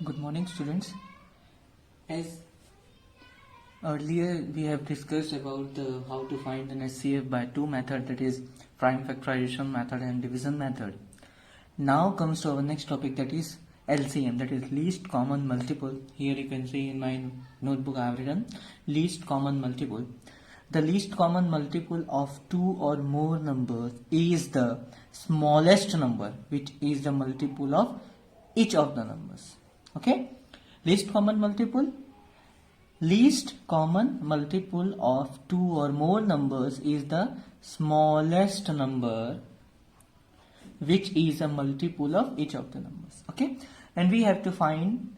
Good morning, students. As earlier we have discussed about how to find an HCF by two methods, that is prime factorization method and division method. Now comes to our next topic, that is LCM, that is least common multiple. Here you can see in my notebook I have written least common multiple. The least common multiple of two or more numbers is the smallest number, which is the multiple of each of the numbers. Okay, least common multiple of two or more numbers is the smallest number, which is a multiple of each of the numbers. Okay, and we have to find,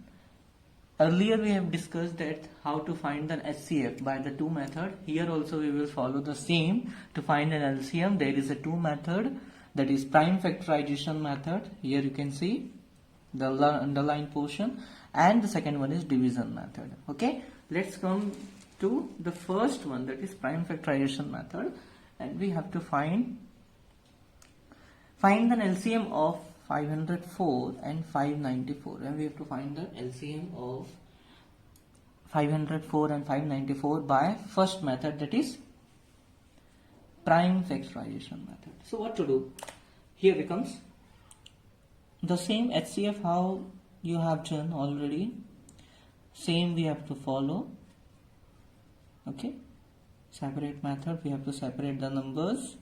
earlier we have discussed that how to find an HCF by the two method. Here also we will follow the same. To find an LCM there is a two method, that is prime factorization method. Here you can see the underlined portion, and the second one is division method. Okay, let's come to the first one, that is prime factorization method, and we have to find an LCM of 504 and 594, and we have to find the LCM of 504 and 594 by first method, that is prime factorization method. So what to do? Here becomes the same HCF how you have done already, same we have to follow. Okay, separate method, we have to separate the numbers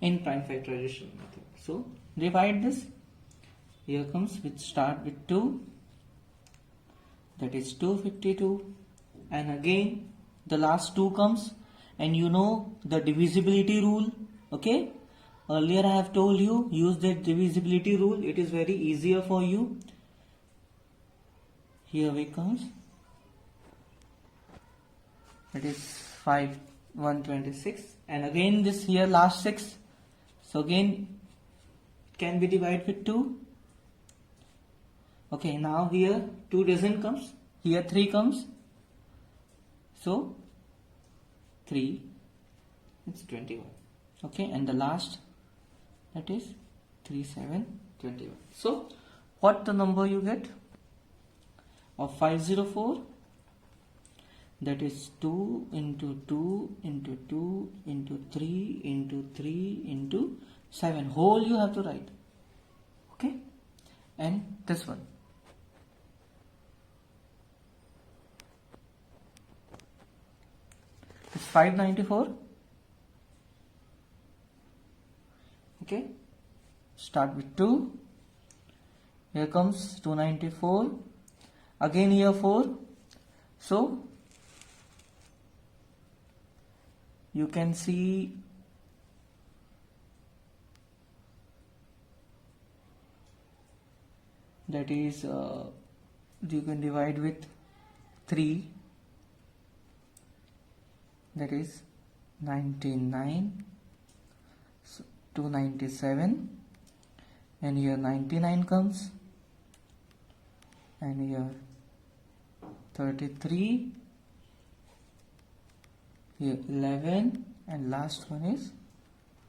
in prime factorization method. So divide this. Here comes, which start with 2, that is 252, and again the last 2 comes, and you know the divisibility rule. Okay, earlier I have told you, use the divisibility rule, it is very easier for you. Here we comes, that is 126, and again this here last 6, so again can be divided with 2. Okay, now here 2 doesn't comes, here 3 comes, so 3, it's 21. Okay, and the last, that is 3721. So what the number you get of 504? That is 2 into 2 into 2 into 3 into 3 into 7. Whole you have to write. Okay, and this one, it's 594. Okay, start with 2, here comes 294, again here 4, so you can see that is you can divide with 3, that is 99, so 297, and here 99 comes, and here 33, here 11, and last one is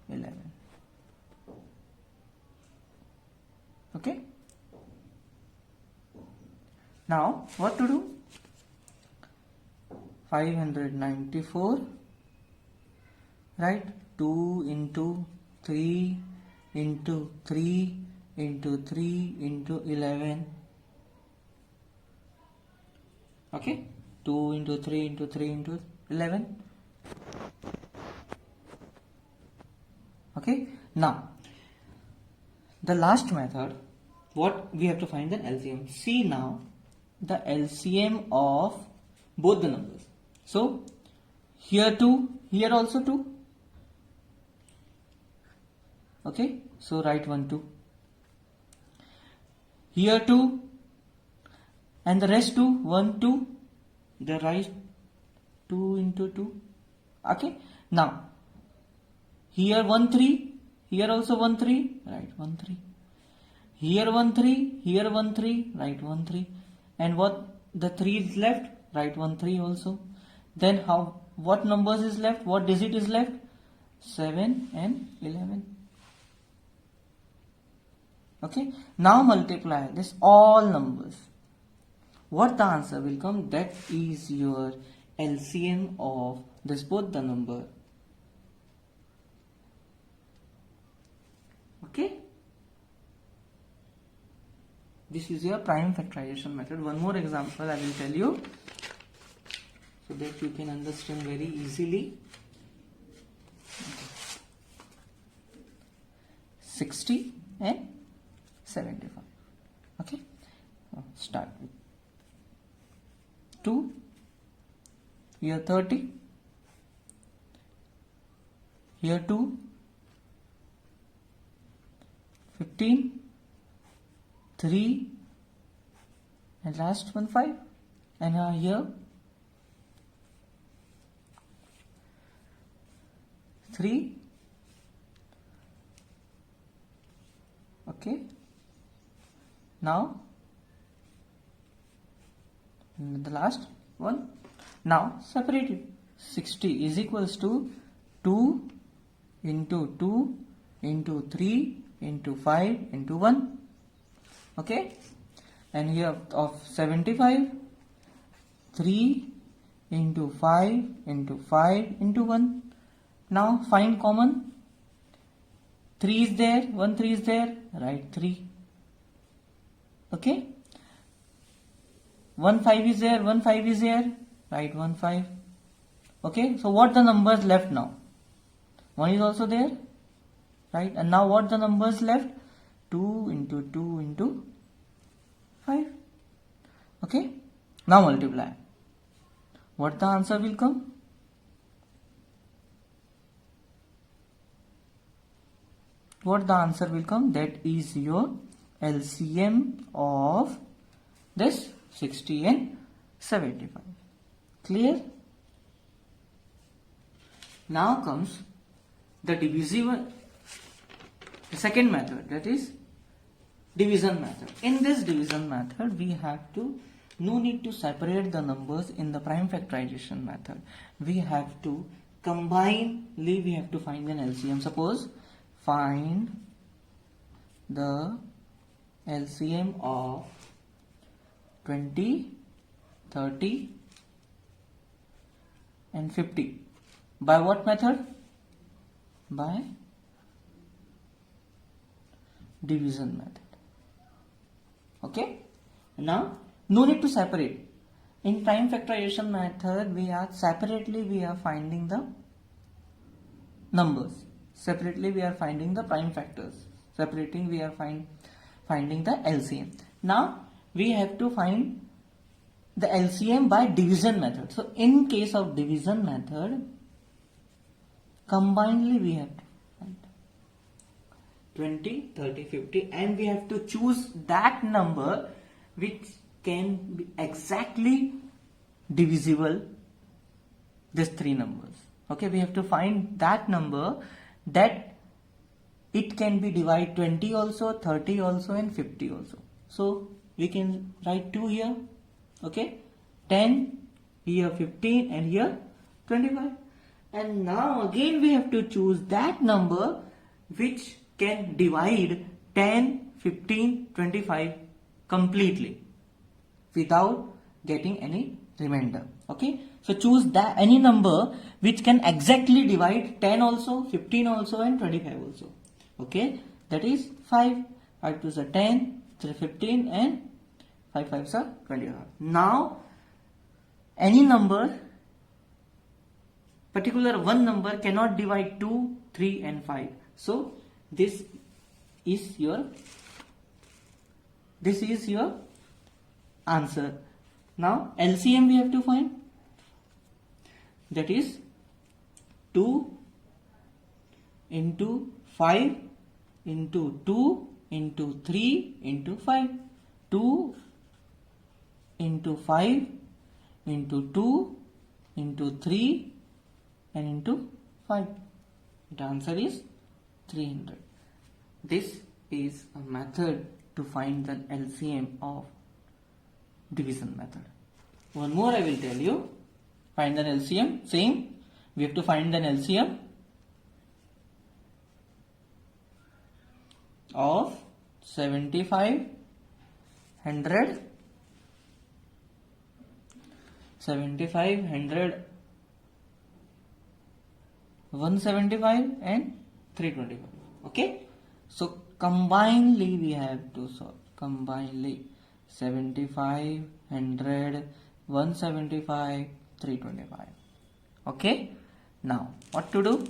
11. Okay, now what to do? 594, right? 2 into 3 into 3 into 3 into 11. Okay, 2 into 3 into 3 into 11. Okay, now the last method, what we have to find the LCM. See now the LCM of both the numbers. So here 2, here also 2. Okay, so write 1 2, here 2, and the rest 2, 1 2, the right 2 into 2. Okay, now here 1 3, here also 1 3, write 1 3, here 1 3, here 1 3, write 1 3, and what the 3 is left, write 1 3 also. Then what numbers is left, what digit is left? 7 and 11. Okay, now multiply this all numbers. what the answer will come, that is your LCM of this both the number. Okay, this is your prime factorization method. One more example I will tell you so that you can understand very easily. 60 and 75. Okay, start with 2, here 30, here 2, 15, 3, and last one 5, and here 3. Okay, now the last one. Now separate it. 60 is equals to 2 into 2 into 3 into 5 into 1. Okay, and here of 75, 3 into 5 into 5 into 1. Now find common. 3 is there, 1 3 is there, write 3. Okay, 1 5 is there, 1 5 is there, write 1 5. Okay, so what the numbers left now? 1 is also there, right? And now what the numbers left? 2 into 2 into 5. Okay, now multiply. What the answer will come? What the answer will come? That is your LCM of this 60 and 75. Clear? Now comes the divisible, the second method, that is division method. In this division method, we have to, no need to separate the numbers in the prime factorization method. We have to combine, we have to find an LCM. Suppose find the LCM of 20, 30 and 50. By what method? By division method. Okay, now no need to separate. In prime factorization method, we are finding the numbers. Separately we are finding the prime factors. Separating we are finding the LCM. Now we have to find the LCM by division method. So in case of division method, combinedly we have to find 20, 30, 50, and we have to choose that number which can be exactly divisible, these three numbers. Okay, we have to find that number that it can be divided 20 also, 30 also, and 50 also. So we can write 2 here, okay, 10, here 15, and here 25. And now again we have to choose that number which can divide 10, 15, 25 completely without getting any remainder. Okay, so choose that any number which can exactly divide 10 also, 15 also, and 25 also. Okay, that is 5. 5 2s are 10, 3 15, and 5 5s are 25. Now any number, particular one number cannot divide 2, 3, and 5. So this is your answer. Now LCM we have to find, that is 2 into 5 into 2 into 3 into 5. 2 into 5 into 2 into 3 and into 5. The answer is 300. This is a method to find the LCM of division method. One more I will tell you. Find an LCM. Same. We have to find an LCM of 75, 100 75, 100, 175 and 325. Okay, so combinedly we have to solve. Combinedly 75, 100, 175, 325. Okay, now what to do?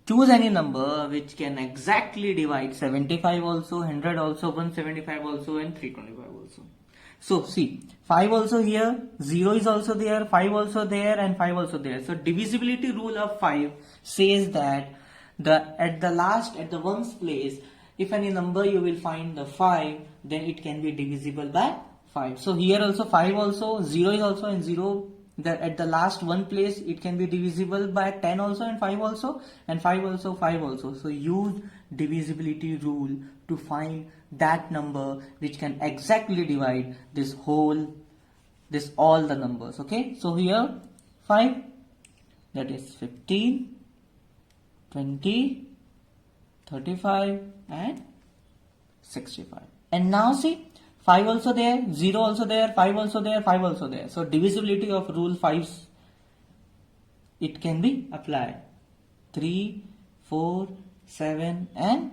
Choose any number which can exactly divide 75 also, 100 also, 175 also and 325 also. So see, 5 also here, 0 is also there, 5 also there and 5 also there. So divisibility rule of 5 says that at the ones place, if any number you will find the 5, then it can be divisible by 5. So here also 5 also, 0 is also, and 0 at the last one place it can be divisible by 10 also and 5 also, and 5 also, 5 also. So use divisibility rule to find that number which can exactly divide all the numbers. Okay, so here 5, that is 15, 20, 35 and 65. And now see, 5 also there, 0 also there, 5 also there, 5 also there. So divisibility of rule 5, it can be applied. 3, 4, 7 and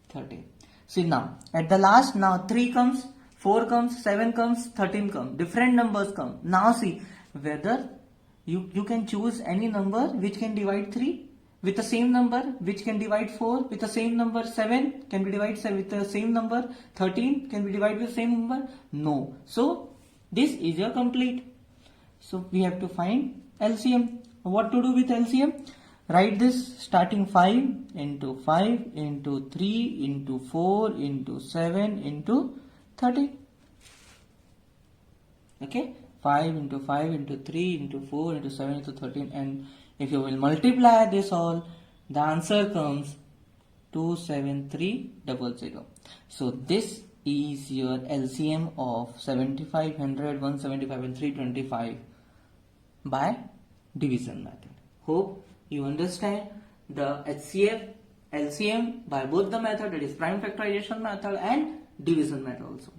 13. See now, at the last, now 3 comes, 4 comes, 7 comes, 13 comes. Different numbers come. Now see, whether you can choose any number which can divide 3 with the same number, which can divide 4 with the same number, 7 can be divided with the same number, 13 can be divided with the same number. No. So this is your complete. So we have to find LCM. What to do with LCM? Write this starting 5 into 5 into 3 into 4 into 7 into 30. Okay, 5 into 5 into 3 into 4 into 7 into 13, and if you will multiply this all, the answer comes 27300. So this is your LCM of 75, 100, 175 and 325 by division method. Hope you understand the HCF, LCM by both the method, that is prime factorization method and division method also.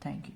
Thank you.